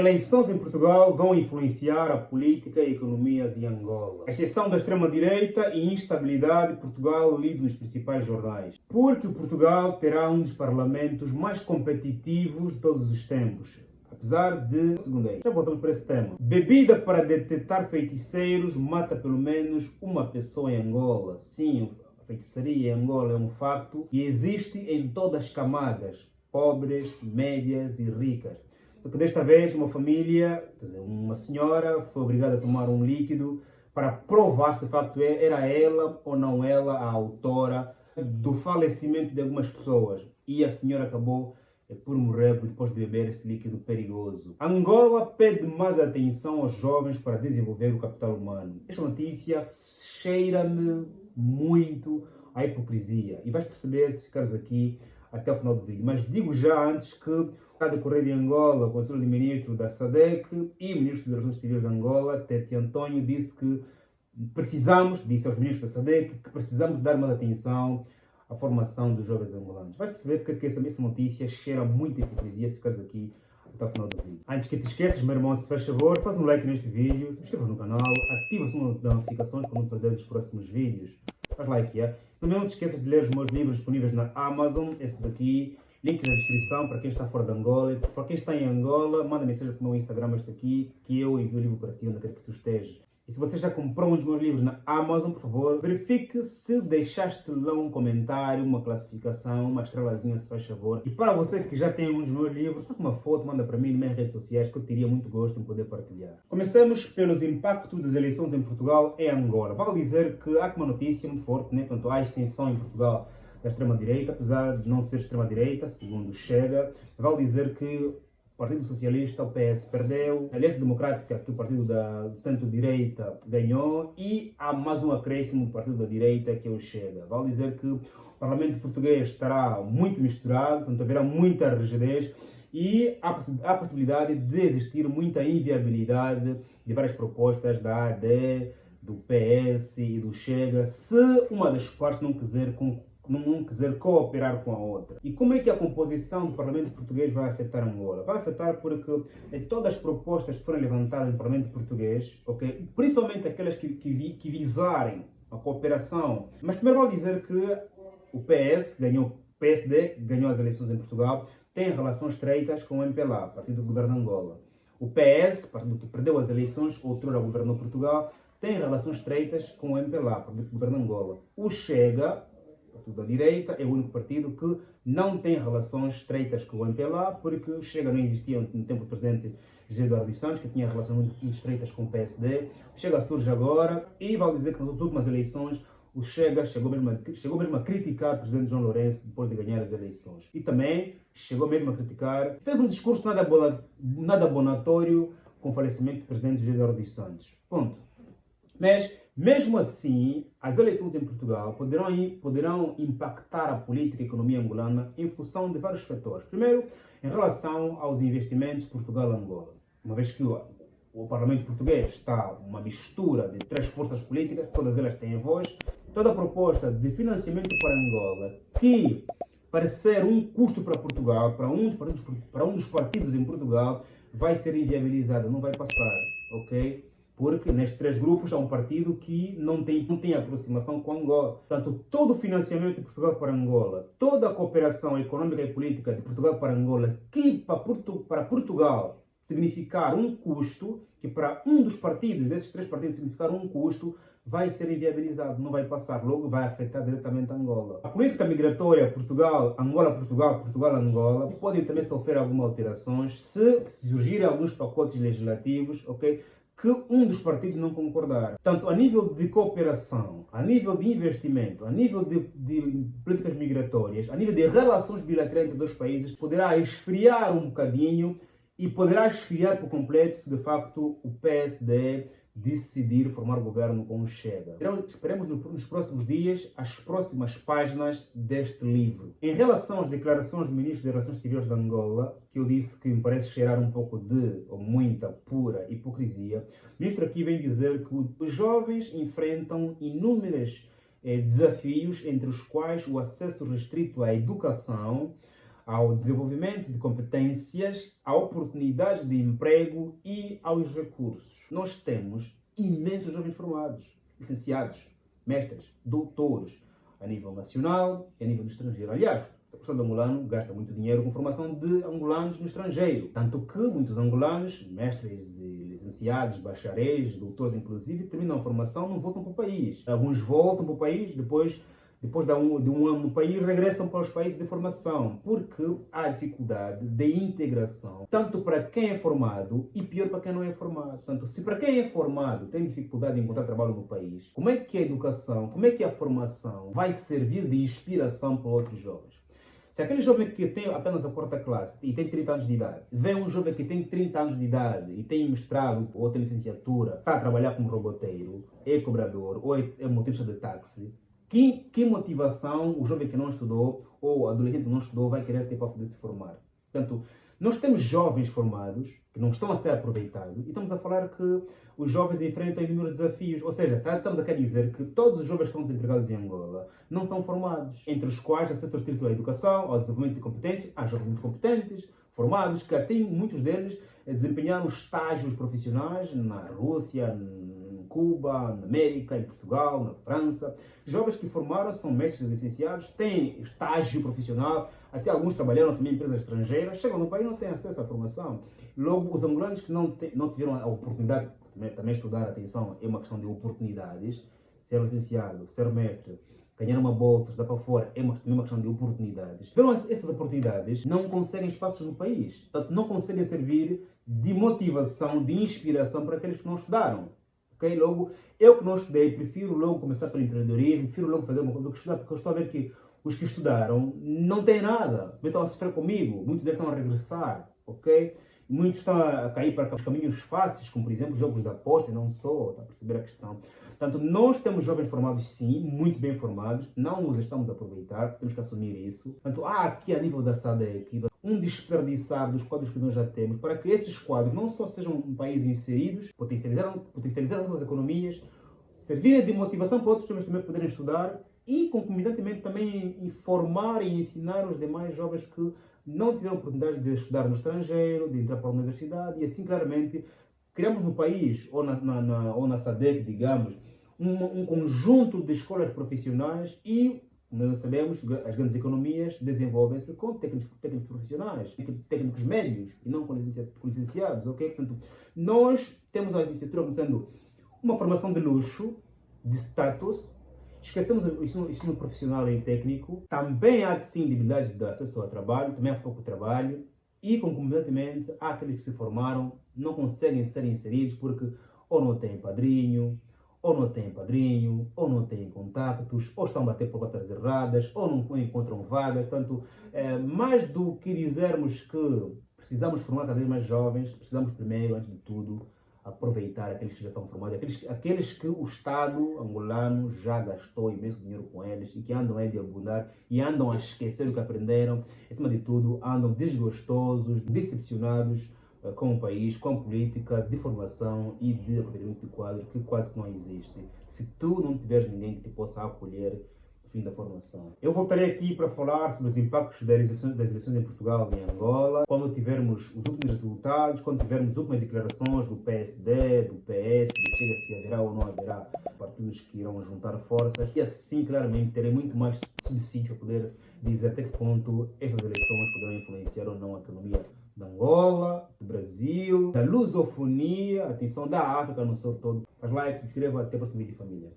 Eleições em Portugal vão influenciar a política e a economia de Angola. A exceção da extrema-direita e instabilidade, Portugal lido nos principais jornais. Porque Portugal terá um dos parlamentos mais competitivos de todos os tempos. Apesar de... Segundei. Já voltamos para esse tema. Bebida para detectar feiticeiros mata pelo menos uma pessoa em Angola. Sim, a feitiçaria em Angola é um facto e existe em todas as camadas. Pobres, médias e ricas. Só que desta vez uma família, quer dizer, uma senhora, foi obrigada a tomar um líquido para provar se de facto era ela ou não ela a autora do falecimento de algumas pessoas. E a senhora acabou por morrer depois de beber esse líquido perigoso. Angola pede mais atenção aos jovens para desenvolver o capital humano. Esta notícia cheira-me muito à hipocrisia. E vais perceber se ficares aqui até o final do vídeo. Mas digo já antes que está a decorrer em Angola o Conselho de Ministros da SADC e o Ministro das Relações Exteriores de Angola, Tete António, disse que disse aos ministros da SADC que precisamos dar mais atenção à formação dos jovens angolanos. Vais perceber porque essa notícia cheira muito a hipocrisia se ficares aqui até o final do vídeo. Antes que te esqueças, meu irmão, se faz favor, faz um like neste vídeo, se inscreva no canal, ativa o sininho das notificações para não perder os próximos vídeos. Faz like, é? Também não te esqueças de ler os meus livros disponíveis na Amazon, esses aqui, link na descrição para quem está fora de Angola. Para quem está em Angola, manda mensagem para o meu Instagram, este aqui, que eu envio o livro para ti onde quer que tu estejas. E se você já comprou um dos meus livros na Amazon, por favor, verifique se deixaste lá um comentário, uma classificação, uma estrelazinha, se faz favor. E para você que já tem um dos meus livros, faça uma foto, manda para mim nas minhas redes sociais, que eu teria muito gosto em poder partilhar. Comecemos pelos impactos das eleições em Portugal e Angola. Vale dizer que há uma notícia muito forte, né? Portanto, há ascensão em Portugal da extrema-direita, apesar de não ser extrema-direita, segundo Chega. Vale dizer que o Partido Socialista, o PS, perdeu, a Aliança Democrática, que o Partido do Centro-Direita ganhou, e há mais um acréscimo do Partido da Direita, que é o Chega. Vale dizer que o Parlamento Português estará muito misturado, portanto haverá muita rigidez, e há a possibilidade de existir muita inviabilidade de várias propostas da AD, do PS e do Chega, se uma das partes não quiser cooperar com a outra. E como é que a composição do Parlamento Português vai afetar Angola? Vai afetar porque todas as propostas que foram levantadas no Parlamento Português, okay, principalmente aquelas que visarem a cooperação, mas primeiro vou dizer que o PSD ganhou as eleições em Portugal, tem relações estreitas com o MPLA, Partido do Governo de Angola. O PS, partido que perdeu as eleições, outrora governou Portugal, tem relações estreitas com o MPLA, Partido do Governo de Angola. O Chega, Partido da Direita, é o único partido que não tem relações estreitas com o MPLA, porque Chega não existia no tempo do presidente José Eduardo dos Santos, que tinha relações muito estreitas com o PSD. Chega surge agora e vale dizer que nas últimas eleições o Chega chegou mesmo a criticar o presidente João Lourenço depois de ganhar as eleições. E também chegou mesmo a criticar, fez um discurso nada abonatório com o falecimento do presidente José Eduardo dos Santos. Ponto. Mas, mesmo assim, as eleições em Portugal poderão impactar a política e a economia angolana em função de vários fatores. Primeiro, em relação aos investimentos Portugal-Angola. Uma vez que o Parlamento Português está uma mistura de três forças políticas, todas elas têm voz, toda a proposta de financiamento para Angola, que parece ser um custo para Portugal, para um dos partidos em Portugal, vai ser inviabilizada, não vai passar, ok? Porque nestes três grupos há um partido que não tem aproximação com Angola. Portanto, todo o financiamento de Portugal para Angola, toda a cooperação econômica e política de Portugal para Angola, que para Portugal significar um custo, que para um dos partidos, desses três partidos, significar um custo, vai ser inviabilizado, não vai passar, logo vai afetar diretamente Angola. A política migratória Angola-Portugal, Portugal-Angola, podem também sofrer algumas alterações se surgirem alguns pacotes legislativos, ok? Que um dos partidos não concordar. Portanto, a nível de cooperação, a nível de investimento, a nível de políticas migratórias, a nível de relações bilaterais entre dois países, poderá esfriar um bocadinho e poderá esfriar por completo se de facto o PSD decidir formar governo com o Chega. Então, esperemos nos próximos dias as próximas páginas deste livro. Em relação às declarações do Ministro das Relações Exteriores de Angola, que eu disse que me parece cheirar um pouco ou muita pura hipocrisia, o ministro aqui vem dizer que os jovens enfrentam inúmeros desafios, entre os quais o acesso restrito à educação, ao desenvolvimento de competências, a oportunidades de emprego e aos recursos. Nós temos imensos jovens formados, licenciados, mestres, doutores, a nível nacional e a nível do estrangeiro. Aliás, o Estado angolano gasta muito dinheiro com formação de angolanos no estrangeiro. Tanto que muitos angolanos, mestres, licenciados, bacharéis, doutores inclusive, terminam a formação e não voltam para o país. Alguns voltam para o país, depois de um ano no país, regressam para os países de formação, porque há dificuldade de integração, tanto para quem é formado e pior para quem não é formado. Portanto, se para quem é formado tem dificuldade de encontrar trabalho no país, como é que a educação, como é que a formação vai servir de inspiração para outros jovens? Se aquele jovem que tem apenas a quarta classe e tem 30 anos de idade, vê um jovem que tem 30 anos de idade e tem mestrado ou tem licenciatura, está a trabalhar como roboteiro, é cobrador ou é motorista de táxi, que motivação o jovem que não estudou ou o adolescente que não estudou vai querer ter para poder se formar? Portanto, nós temos jovens formados que não estão a ser aproveitados e estamos a falar que os jovens enfrentam inúmeros desafios. Ou seja, estamos a querer dizer que todos os jovens que estão desempregados em Angola não estão formados, entre os quais acesso restrito à educação, ao desenvolvimento de competências, há jovens muito competentes, formados, que até muitos deles desempenharam estágios profissionais na Rússia, em Cuba, na América, em Portugal, na França. Jovens que formaram, são mestres licenciados, têm estágio profissional, até alguns trabalharam também em empresas estrangeiras, chegam no país e não têm acesso à formação. Logo, os angolanos que não tiveram a oportunidade, também estudar, atenção, é uma questão de oportunidades, ser licenciado, ser mestre, ganhar uma bolsa, estudar para fora, é uma questão de oportunidades. Viram essas oportunidades, não conseguem espaços no país. Portanto, não conseguem servir de motivação, de inspiração para aqueles que não estudaram. Okay? Logo, eu que não estudei, prefiro logo começar pelo empreendedorismo, prefiro logo fazer uma coisa do que estudar, porque eu estou a ver que os que estudaram não têm nada. Estão a sofrer comigo, muitos deles estão a regressar, ok? Muitos estão a cair para os caminhos fáceis, como por exemplo jogos de aposta, e não só, está a perceber a questão. Portanto, nós temos jovens formados sim, muito bem formados, não os estamos a aproveitar, temos que assumir isso. Portanto, há aqui a nível da SADC um desperdiçar dos quadros que nós já temos, para que esses quadros não só sejam um país inseridos, potencializar nossas economias, servirem de motivação para outros jovens também poderem estudar e, concomitantemente, também informar e ensinar os demais jovens que não tiveram oportunidade de estudar no estrangeiro, de entrar para a universidade, e assim claramente criamos no país, ou na SADC, digamos, um conjunto de escolas profissionais e, nós sabemos, as grandes economias desenvolvem-se com técnicos profissionais, técnicos médios, e não com licenciados, ok? Portanto, nós temos a licenciatura como sendo uma formação de luxo, de status. Esquecemos o ensino profissional e técnico. Também há, sim, debilidades de acesso ao trabalho, também há pouco trabalho. E, concomitantemente, há aqueles que se formaram, não conseguem ser inseridos porque ou não têm padrinho, ou não têm contactos, ou estão a bater por portas erradas, ou não encontram vagas. Portanto, mais do que dizermos que precisamos formar cada vez mais jovens, precisamos primeiro, antes de tudo, aproveitar aqueles que já estão formados, aqueles que o Estado angolano já gastou imenso dinheiro com eles e que andam aí de abundar e andam a esquecer o que aprenderam. Acima de tudo, andam desgostosos, decepcionados com o país, com a política de formação e de aproveitamento de quadros que quase que não existe. Se tu não tiveres ninguém que te possa acolher no fim da formação. Eu voltarei aqui para falar sobre os impactos das eleições em Portugal e em Angola, quando tivermos os últimos resultados, quando tivermos as últimas declarações do PSD, do PS, do Chega, se haverá ou não haverá partidos que irão juntar forças, e assim claramente terei muito mais subsídio para poder dizer até que ponto essas eleições poderão influenciar ou não a economia da Angola, do Brasil, da lusofonia, atenção, da África no seu todo. Faz like, subscreva, até o próximo vídeo, família.